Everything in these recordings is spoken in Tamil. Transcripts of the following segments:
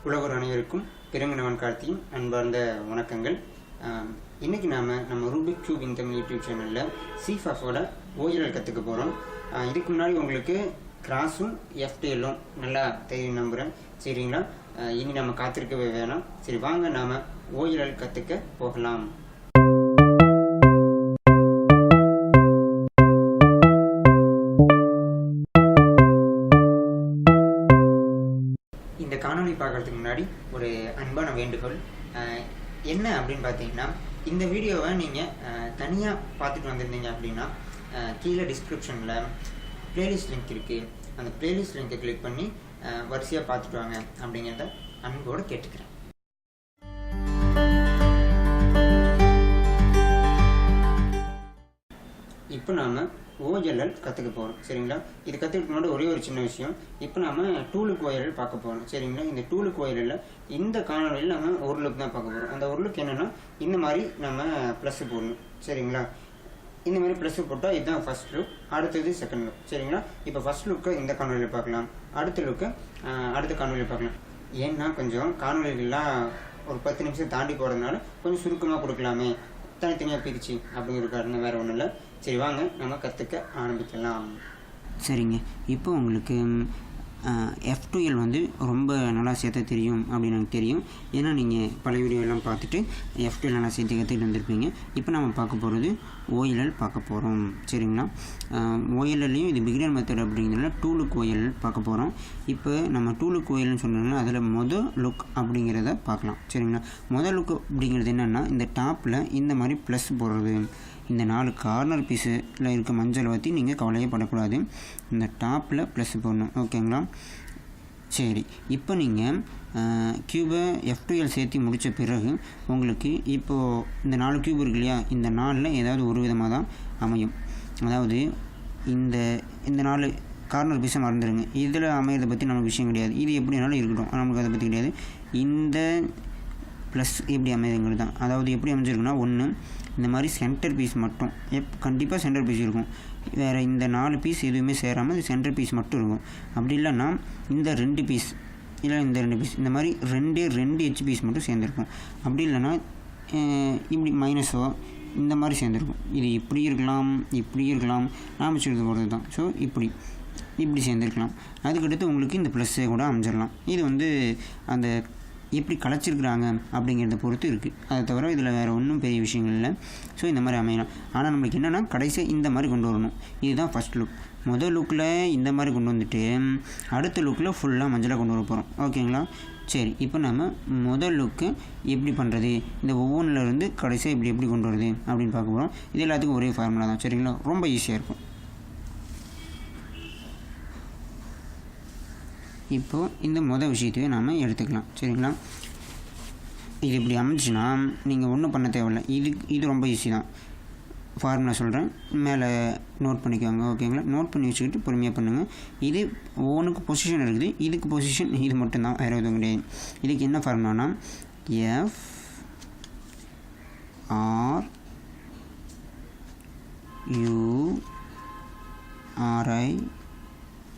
உலகர் அனைவருக்கும் பிறங்கினவன் கார்த்தியின் அன்பார்ந்த வணக்கங்கள். இன்றைக்கி நம்ம ரூபிக் கியூப் இந்த யூடியூப் சேனலில் CFOP OLL கற்றுக்க போகிறோம். இதுக்கு முன்னாடி உங்களுக்கு கிராஸும் FTLம் நல்லா தெரியும் நம்புகிறேன். சரிங்களா, இனி நம்ம காத்திருக்கவே வேணாம். சரி வாங்க நாம் OLL கற்றுக்க போகலாம். இந்த காணொலி பார்க்குறதுக்கு முன்னாடி ஒரு அன்பான வேண்டுகோள் என்ன அப்படின்னு பார்த்தீங்கன்னா, இந்த வீடியோவை நீங்கள் தனியாக பார்த்துட்டு வந்திருந்தீங்க அப்படின்னா கீழே டிஸ்கிரிப்ஷனில் ப்ளேலிஸ்ட் லிங்க் இருக்குது. அந்த ப்ளேலிஸ்ட் லிங்கை கிளிக் பண்ணி வரிசையாக பார்த்துட்டு வாங்க அப்படிங்கிறத அன்போடு கேட்டுக்கிறேன். இப்போ நாம் OLL கற்றுக்க போகிறோம். சரிங்களா, இது கற்றுக்கிட்டு முன்னாடி ஒரே ஒரு சின்ன விஷயம். இப்போ நாம் டூலுக்கு OLL பார்க்க போகிறோம். சரிங்களா, இந்த டூலுக்கு OLL இந்த காணொலியில் நம்ம ஒரு லுக் தான் பார்க்க போகிறோம். அந்த ஒரு லுக் என்னென்னா, இந்த மாதிரி நம்ம ப்ளஸ் போடணும். சரிங்களா, இந்த மாதிரி ப்ளஸ் போட்டால் இதுதான் ஃபஸ்ட் லுக், அடுத்தது செகண்ட் லுக். சரிங்களா, இப்போ ஃபஸ்ட் லுக்கை இந்த காணொலியில் பார்க்கலாம், அடுத்த லுக்கை அடுத்த காணொலியில் பார்க்கலாம். ஏன்னா கொஞ்சம் காணொலிகள்லாம் ஒரு 10 நிமிஷம் தாண்டி போகிறதுனால கொஞ்சம் சுருக்கமாக கொடுக்கலாமே, தனித்தனியாக பிரித்து அப்படிங்கிற காரணம் வேறு ஒன்றும் இல்லை. சரி வாங்க நம்ம கற்றுக்க ஆரம்பிக்கலாம். சரிங்க, இப்போ உங்களுக்கு F2L ரொம்ப நல்லா சேர்த்த தெரியும் அப்படின்னு எனக்கு தெரியும். ஏன்னா நீங்கள் பல வீடியோலாம் பார்த்துட்டு F2L நல்லா சேர்த்து கற்றுக்கிட்டு வந்திருப்பீங்க. இப்போ நம்ம பார்க்க போகிறது OLL பார்க்க போகிறோம். சரிங்களா, OLLலையும் இது பிகினர் மெத்தட் அப்படிங்கிறதுல டூலுக்கு OLL பார்க்க போகிறோம். இப்போ நம்ம டூலுக்கு OLLன்னு சொன்னோம்னா அதில் மொதல் லுக் அப்படிங்கிறத பார்க்கலாம். சரிங்களா, மொதல் லுக் அப்படிங்கிறது என்னென்னா, இந்த டாப்பில் இந்த மாதிரி ப்ளஸ் போடுறது. இந்த 4 கார்னர் பீஸில் இருக்க மஞ்சளை பற்றி நீங்கள் கவலையே படக்கூடாது. இந்த டாப்பில் ப்ளஸ் போடணும். ஓகேங்களா, சரி. இப்போ நீங்கள் க்யூபை F2L சேர்த்து முடித்த பிறகு உங்களுக்கு இப்போது இந்த 4 க்யூப் இருக்கு இல்லையா, இந்த 4ல் ஏதாவது ஒரு விதமாக தான் அமையும். அதாவது இந்த 4 கார்னர் பீஸை மறந்துடுங்க. இதில் அமையறதை பற்றி நமக்கு விஷயம் கிடையாது. இது எப்படி வேணாலும் இருக்கட்டும், நமக்கு அதை பற்றி கிடையாது. இந்த ப்ளஸ் எப்படி அமையுதுங்கிறது தான். அதாவது எப்படி அமைஞ்சிருக்குன்னா, ஒன்று இந்த மாதிரி சென்டர் பீஸ் மட்டும் கண்டிப்பாக சென்டர் பீஸ் இருக்கும். வேறு இந்த 4 பீஸ் எதுவுமே சேராமல் இது சென்டர் பீஸ் மட்டும் இருக்கும். அப்படி இல்லைன்னா இந்த 2 பீஸ் இல்லை இந்த 2 பீஸ் இந்த மாதிரி 2 H பீஸ் மட்டும் சேர்ந்துருக்கும். அப்படி இல்லைன்னா இப்படி மைனஸோ இந்த மாதிரி சேர்ந்துருக்கும். இது இப்படி இருக்கலாம் நாம் வச்சுருக்க போகிறது தான். ஸோ இப்படி சேர்ந்துருக்கலாம். அதுக்கடுத்து உங்களுக்கு இந்த ப்ளஸ்ஸே கூட அமைஞ்சிடலாம். இது அந்த எப்படி கலைச்சிருக்கிறாங்க அப்படிங்கிறத பொறுத்து இருக்குது. அதை தவிர இதில் வேறு ஒன்றும் பெரிய விஷயங்கள் இல்லை. ஸோ இந்த மாதிரி அமையலாம். ஆனால் நம்மளுக்கு என்னென்னா கடைசியாக இந்த மாதிரி கொண்டு வரணும். இதுதான் ஃபஸ்ட் லுக். முதல் லுக்கில் இந்த மாதிரி கொண்டு வந்துட்டு அடுத்த லுக்கில் ஃபுல்லாக மஞ்சளாக கொண்டு வர போகிறோம். ஓகேங்களா, சரி. இப்போ நம்ம முதல் லுக்கு எப்படி பண்ணுறது, இந்த ஒவ்வொன்றிலேருந்து கடைசியாக எப்படி கொண்டு வருது அப்படின்னு பார்க்க போகிறோம். இது எல்லாத்துக்கும் ஒரே ஃபார்முலா தான். சரிங்களா, ரொம்ப ஈஸியாக இருக்கும். இப்போது இந்த மொதல் விஷயத்தையே நாம் எடுத்துக்கலாம். சரிங்களா, இது இப்படி அமைஞ்சுன்னா நீங்கள் ஒன்றும் பண்ண தேவையில்லை. இது ரொம்ப ஈஸி தான். ஃபார்முலா சொல்கிறேன், மேலே நோட் பண்ணிக்கோங்க. ஓகேங்களா, நோட் பண்ணி வச்சுக்கிட்டு பொறுமையாக பண்ணுங்கள். இது ஒவ்வொன்றுக்கு பொசிஷன் இருக்குது. இதுக்கு பொசிஷன் இது மட்டும்தான், வேறு எதுவும் கிடையாது. இதுக்கு என்ன ஃபார்முலானா,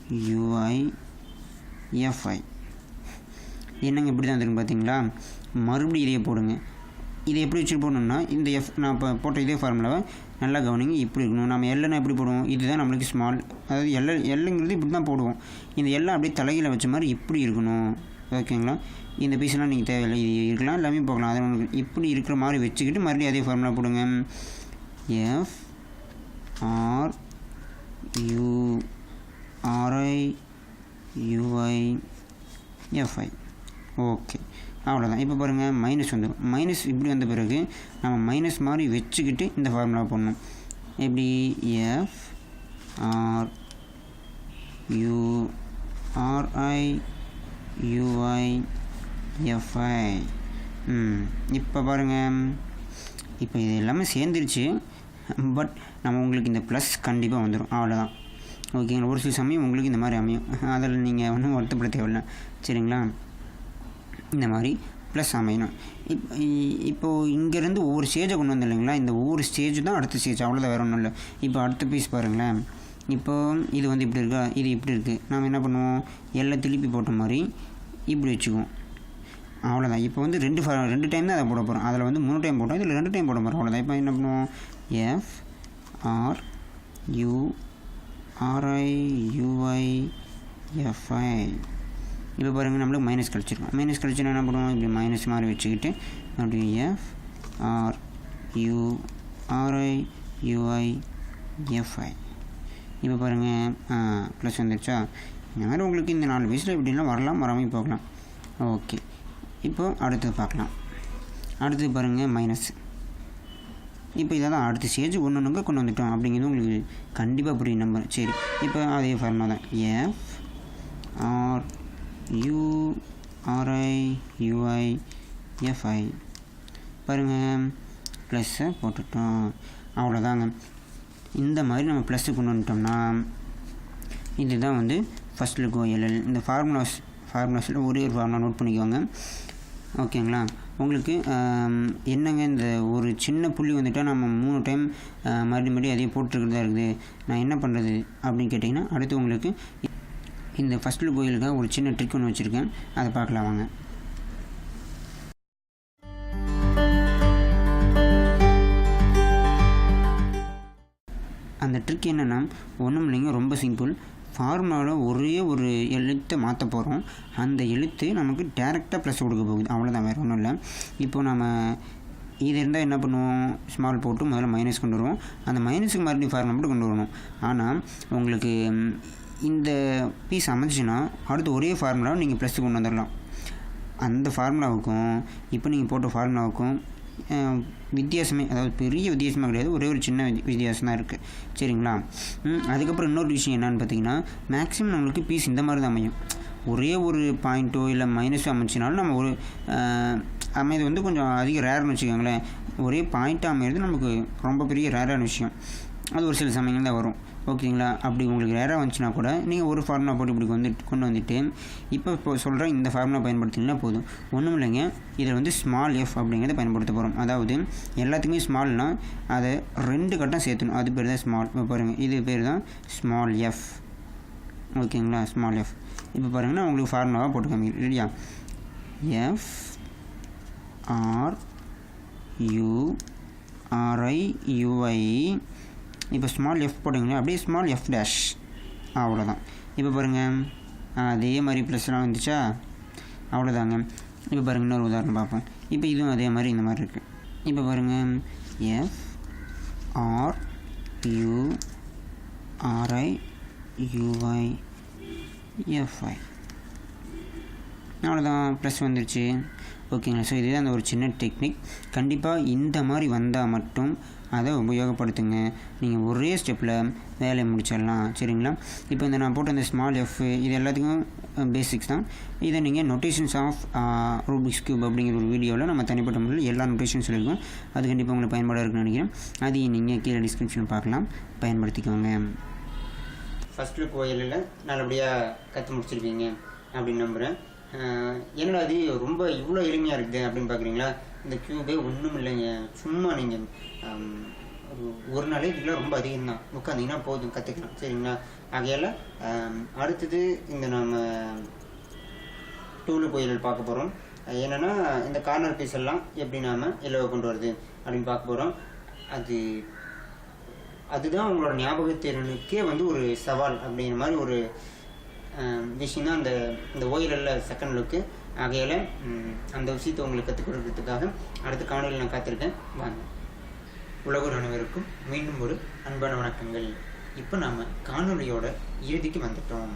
FRURI என்னங்க இப்படி தான் தெரியும் பார்த்தீங்களா. மறுபடியும் இதையே போடுங்க. இதை எப்படி வச்சுட்டு போடணும்னா, இந்த நான் இப்போ போட்ட இதே ஃபார்முலாவை நல்லா கவனிங்க. இப்படி இருக்கணும். நம்ம எல்லைனா எப்படி போடுவோம், இதுதான் நம்மளுக்கு ஸ்மால், அதாவது எல்லுங்கிறது இப்படி தான் போடுவோம். இந்த எல்லாம் அப்படியே தலையில் வச்ச மாதிரி இப்படி இருக்கணும். ஓகேங்களா, இந்த பீஸ்லாம் நீங்கள் தேவையில்லை, இது இருக்கலாம் எல்லாமே போகலாம். அதை உங்களுக்கு இப்படி இருக்கிற மாதிரி வச்சுக்கிட்டு மறுபடியும் அதே ஃபார்முலா போடுங்க. FRURI ஓகே, அவ்வளோதான். இப்போ பாருங்கள், மைனஸ் வந்துடும். மைனஸ் இப்படி வந்த பிறகு நம்ம மைனஸ் மாதிரி வச்சுக்கிட்டு இந்த ஃபார்முலா போடணும். எப்படி FRURIUIFI. இப்போ பாருங்கள், இப்போ இது எல்லாமே சேர்ந்துருச்சு. பட் நம்ம உங்களுக்கு இந்த ப்ளஸ் கண்டிப்பாக வந்துடும். அவ்வளோதான். ஓகேங்களா, ஒரு சில சமயம் உங்களுக்கு இந்த மாதிரி அமையும். அதில் நீங்கள் ஒன்றும் வருத்தப்பட தேவையில்லை. சரிங்களா, இந்த மாதிரி ப்ளஸ் அமையணும். இப்போது இங்கேருந்து ஒவ்வொரு ஸ்டேஜை கொண்டு வந்து இல்லைங்களா, இந்த ஒவ்வொரு ஸ்டேஜ் தான் அடுத்த ஸ்டேஜ், அவ்வளோதான், வேறு ஒன்றும் இல்லை. இப்போ அடுத்த பீஸ் பாருங்களேன். இப்போது இது இப்படி இருக்கா, இது இப்படி இருக்குது. நாம் என்ன பண்ணுவோம், எல்லாம் திருப்பி போட்ட மாதிரி இப்படி வச்சுக்குவோம். அவ்வளோதான். இப்போ வந்து ரெண்டு டைம் தான் அதை போட போகிறோம். அதில் வந்து 3 டைம் போட்டோம், இதில் 2 டைம் போட போகிறோம். அவ்வளோதான். இப்போ என்ன பண்ணுவோம், FRURIUIFI. இப்போ பாருங்கள் நம்மளுக்கு மைனஸ் கழிச்சிருக்கோம். மைனஸ் கழிச்சுன்னா என்ன பண்ணுவோம், இப்படி மைனஸ் மாதிரி வச்சுக்கிட்டு அப்படி FRURIUIFI. இப்போ பாருங்கள் ப்ளஸ் வந்துடுச்சா. இந்த மாதிரி உங்களுக்கு இந்த 4 வயசில் எப்படின்னா வரலாம், வராமல் போகலாம். ஓகே, இப்போது அடுத்தது பார்க்கலாம். அடுத்தது பாருங்கள் மைனஸ். இப்போ இதெல்லாம் அடுத்த ஸ்டேஜ் ஒன்று கொண்டு வந்துட்டோம் அப்படிங்கிறது உங்களுக்கு கண்டிப்பாக புரியும் நம்பர். சரி, இப்போ அதே ஃபார்முலா தான் FRURIUIFI. பாருங்கள் ப்ளஸ்ஸை போட்டுட்டோம். அவ்வளோதாங்க. இந்த மாதிரி நம்ம ப்ளஸ்ஸு கொண்டு வந்துட்டோம்னா இதுதான் வந்து ஃபஸ்ட் லுக் OLL. இந்த ஃபார்முலாஸில் ஒரே ஒரு ஃபார்முலா நோட் பண்ணிக்கோங்க. ஓகேங்களா. உங்களுக்கு என்னங்க இந்த ஒரு சின்ன புள்ளி வந்துட்டால் நம்ம 3 டைம் மறுபடியும் அதே போட்டுருக்கிறதா இருக்குது, நான் என்ன பண்ணுறது அப்படின்னு கேட்டிங்கன்னா, அடுத்து உங்களுக்கு இந்த ஃபஸ்ட் லுக் OLLக்காக ஒரு சின்ன ட்ரிக் ஒன்று வச்சுருக்கேன், அதை பார்க்கலாம் வாங்க. அந்த ட்ரிக் என்னென்னா ஒன்றும் இல்லைங்க, ரொம்ப சிம்பிள். ஃபார்முலாவில் ஒரே ஒரு எழுத்தை மாற்ற போகிறோம். அந்த எழுத்து நமக்கு டேரெக்டாக ப்ளஸ் கொடுக்க போகுது, அவ்வளோதான், வேறு ஒன்றும் இல்லை. இப்போது நம்ம இது இருந்தால் என்ன பண்ணுவோம், ஸ்மால் போட்டு முதல்ல மைனஸ் கொண்டு வருவோம். அந்த மைனஸுக்கு மறுபடியும் ஃபார்முலா மட்டும் கொண்டு வரணும். ஆனால் உங்களுக்கு இந்த பீஸ் அமைஞ்சிச்சுன்னா அடுத்து ஒரே ஃபார்முலாவை நீங்கள் ப்ளஸ் கொண்டு வந்துடலாம். அந்த ஃபார்முலாவுக்கும் இப்போ நீங்கள் போட்ட ஃபார்முலாவுக்கும் வித்தியாசமே, அதாவது பெரிய வித்தியாசமாக கிடையாது, ஒரே ஒரு சின்ன வித்தியாசம் தான் இருக்குது. சரிங்களா. அதுக்கப்புறம் இன்னொரு விஷயம் என்னென்னு பார்த்தீங்கன்னா, மேக்ஸிமம் நம்மளுக்கு பீஸ் இந்த மாதிரி தான் அமையும். ஒரே ஒரு பாயிண்ட்டோ இல்லை மைனஸோ அமைச்சினாலும் நம்ம ஒரு அமைது வந்து கொஞ்சம் அதிக ரேர்னு வச்சுக்கோங்களேன். ஒரே பாயிண்ட்டாக அமைகிறது நமக்கு ரொம்ப பெரிய ரேரான விஷயம். அது ஒரு சில சமயங்கள் தான் வரும். ஓகேங்களா. அப்படி உங்களுக்கு ரேராக வந்துச்சுன்னா கூட நீங்கள் ஒரு ஃபார்முலா போட்டு இப்படி கொண்டு வந்துட்டு இப்போ சொல்கிற இந்த ஃபார்முலா பயன்படுத்தினா போதும். ஒன்றும் இல்லைங்க, இதில் வந்து ஸ்மால் எஃப் அப்படிங்கிறத பயன்படுத்த போகிறோம். அதாவது எல்லாத்துக்குமே ஸ்மால்னால் அதை 2 கட்டம் சேர்த்துணும், அது பேர் தான் ஸ்மால். இப்போ பாருங்கள், இது பேர் தான் ஸ்மால் எஃப். ஓகேங்களா, ஸ்மால் எஃப். இப்போ பாருங்கன்னா உங்களுக்கு ஃபார்முலாவாக போட்டு காமிக்கிறேன். ரெடியா, FRURIUI. இப்போ ஸ்மால் எஃப் போட்டிங்கன்னா அப்படியே ஸ்மால் எஃப் டேஷ், அவ்வளோதான். இப்போ பாருங்கள் அதே மாதிரி ப்ளஸ்லாம் வந்துச்சா, அவ்வளோதாங்க. இப்போ பாருங்கள் இன்னொரு உதாரணம் பார்ப்போம். இப்போ இதுவும் அதே மாதிரி இந்த மாதிரி இருக்குது. இப்போ பாருங்கள் FRURIUIFI, அவ்வளோதான், ப்ளஸ் வந்துருச்சு. ஓகேங்களா. ஸோ இதுதான் அந்த ஒரு சின்ன டெக்னிக். கண்டிப்பாக இந்த மாதிரி வந்தால் மட்டும் அதை உபயோகப்படுத்துங்க. நீங்கள் ஒரே ஸ்டெப்பில் வேலையை முடிச்சிடலாம். சரிங்களா. இப்போ இந்த நான் போட்ட இந்த ஸ்மால் எஃப் இது எல்லாத்துக்கும் பேசிக்ஸ் தான். இதை நீங்கள் நோட்டேஷன்ஸ் ஆஃப் ரூபிக்ஸ் கியூப் அப்படிங்கிற ஒரு வீடியோவில் நம்ம தனிப்பட்ட முறையில் எல்லா நோட்டேஷன்ஸ் சொல்லியிருக்கோம். அது கண்டிப்பாக உங்களுக்கு பயன்பாடாக இருக்குன்னு நினைக்கிறேன். அதையும் நீங்கள் கீழே டிஸ்கிரிப்ஷன் பார்க்கலாம், பயன்படுத்திக்கோங்க. ஃபஸ்ட் லுக் OLL நல்லபடியாக கற்று முடிச்சிருக்கீங்க அப்படின்னு நம்புகிறேன். என்னடா அது ரொம்ப இவ்வளோ எளிமையாக இருக்குது அப்படின்னு பார்க்குறீங்களா. இந்த க்யூபே ஒன்றும் இல்லைங்க, சும்மா நீங்கள் ஒரு நாளே இதெல்லாம் ரொம்ப அதிகம் தான், உட்காந்திங்கன்னா போதும், கற்றுக்கலாம். சரிங்களா. ஆகையால் அடுத்தது இந்த நம்ம டூலுக்கு OLL பார்க்க போகிறோம். என்னென்னா இந்த கார்னர் பீஸ் எல்லாம் எப்படி நாம் எல்லோவை கொண்டு வருது அப்படின்னு பார்க்க போகிறோம். அதுதான் உங்களோட ஞாபகத்திறனுக்கே வந்து ஒரு சவால் அப்படிங்கிற மாதிரி ஒரு விஷயம் தான் இந்த OLL செகண்ட் லுக்கு. ஆகையால் அந்த விஷயத்தை உங்களுக்கு கற்றுக் கொடுக்கறதுக்காக அடுத்த காணொலியில் நான் காத்திருக்கேன். வாங்க. உலகர் அனைவருக்கும் மீண்டும் ஒரு அன்பான வணக்கங்கள். இப்போ நாம் காணொலியோட இறுதிக்கு வந்துட்டோம்.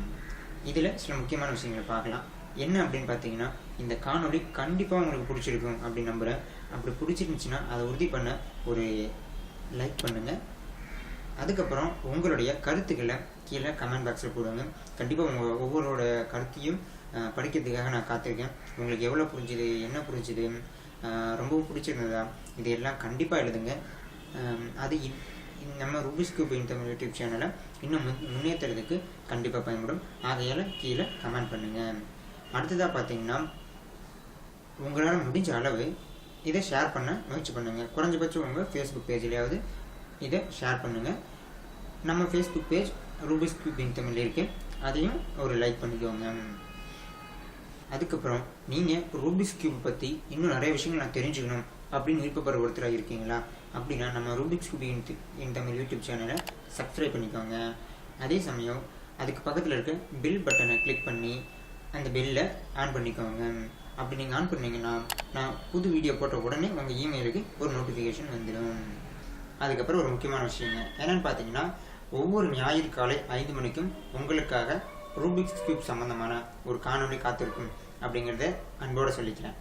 இதில் சில முக்கியமான விஷயங்களை பார்க்கலாம். என்ன அப்படின்னு பார்த்தீங்கன்னா, இந்த காணொலி கண்டிப்பாக உங்களுக்கு பிடிச்சிருக்கும் அப்படின்னு நம்புகிறேன். அப்படி பிடிச்சிருந்துச்சின்னா அதை உறுதி பண்ண ஒரு லைக் பண்ணுங்கள். அதுக்கப்புறம் உங்களுடைய கருத்துக்களை கீழே கமெண்ட் பாக்ஸில் போடுங்க. கண்டிப்பாக ஒவ்வொருவரோட கருத்தையும் படிக்கிறதுக்காக நான் காத்திருக்கேன். உங்களுக்கு எவ்வளோ புரிஞ்சுது, என்ன புரிஞ்சுது, ரொம்பவும் பிடிச்சிருந்ததா, இதையெல்லாம் கண்டிப்பாக எழுதுங்க. அது நம்ம ரூபிக்ஸ் கியூப் தமிழ் யூடியூப் சேனலை இன்னும் முன்னேற்றுறதுக்கு கண்டிப்பாக பயன்படும். ஆகையால் கீழே கமெண்ட் பண்ணுங்கள். அடுத்ததாக பார்த்தீங்கன்னா, உங்களால் முடிஞ்ச அளவு இதை ஷேர் பண்ண முயற்சி பண்ணுங்கள். குறைஞ்சபட்சம் உங்கள் ஃபேஸ்புக் பேஜ்லையாவது இதை ஷேர் பண்ணுங்கள். நம்ம Facebook page Rubik's cube Tamil இருக்குது, அதையும் ஒரு லைக் பண்ணிக்கோங்க. அதுக்கப்புறம் நீங்கள் ரூபிக்ஸ் கியூப் பற்றி இன்னும் நிறைய விஷயங்கள் நான் தெரிஞ்சுக்கணும் அப்படின்னு விருப்பப்படுற ஒருத்தராக இருக்கீங்களா? அப்படின்னா நம்ம ரூபிக்ஸ் கியூப் இன் தமிழ் யூடியூப் சேனலை சப்ஸ்கிரைப் பண்ணிக்கோங்க. அதே சமயம் அதுக்கு பக்கத்தில் இருக்க பில் பட்டனை கிளிக் பண்ணி அந்த பெல்லை ஆன் பண்ணிக்கோங்க. அப்படி நீங்கள் ஆன் பண்ணிங்கன்னா நான் புது வீடியோ போட்ட உடனே உங்கள் இமெயிலுக்கு ஒரு நோட்டிஃபிகேஷன் வந்துடும். அதுக்கப்புறம் ஒரு முக்கியமான விஷயங்க என்னென்னு பார்த்தீங்கன்னா, ஒவ்வொரு ஞாயிறு காலை 5 மணிக்கும் உங்களுக்காக ரூபிக்ஸ் கியூப் சம்மந்தமான ஒரு காணொளி காத்திருக்கும் அப்படிங்கிறத அன்போடு சொல்லிக்கிறேன்.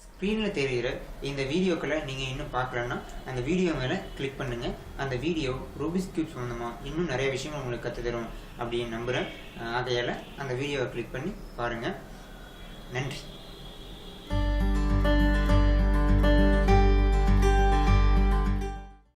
ஸ்க்ரீனில் தெரிகிற இந்த வீடியோக்களை நீங்கள் இன்னும் பார்க்கலன்னா அந்த வீடியோ மேலே கிளிக் பண்ணுங்கள். அந்த வீடியோ ரூபிக்ஸ் கியூப் சம்மந்தமாக இன்னும் நிறைய விஷயங்கள் உங்களுக்கு கற்றுத்தரும் அப்படின்னு நம்புகிறேன். ஆகையால் அந்த வீடியோவை கிளிக் பண்ணி பாருங்கள். நன்றி.